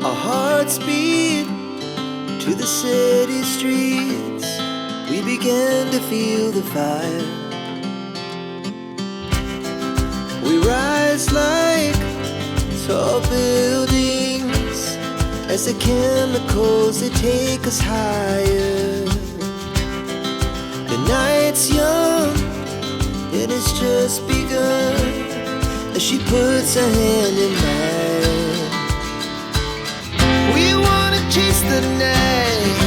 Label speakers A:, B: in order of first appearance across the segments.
A: Our hearts beat to the city streets. We began to feel the fire. We rise like tall buildings as the chemicals, they take us higher. The night's young and it's just begun as she puts her hand in mine. We wanna chase the night,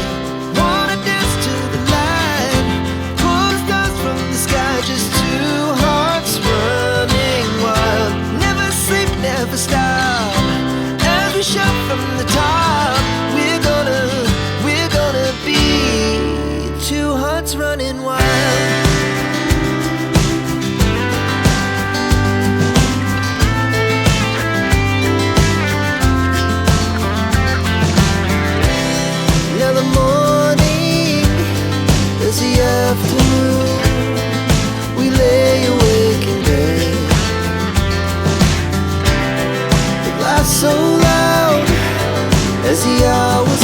A: wanna dance to the light, pull stars from the sky, just two hearts running wild. Never sleep, never stop, as we shout from the top. We're gonna be two hearts running wild. Now the morning is the afternoon. We lay awake in bed. The laughs so loud as the hours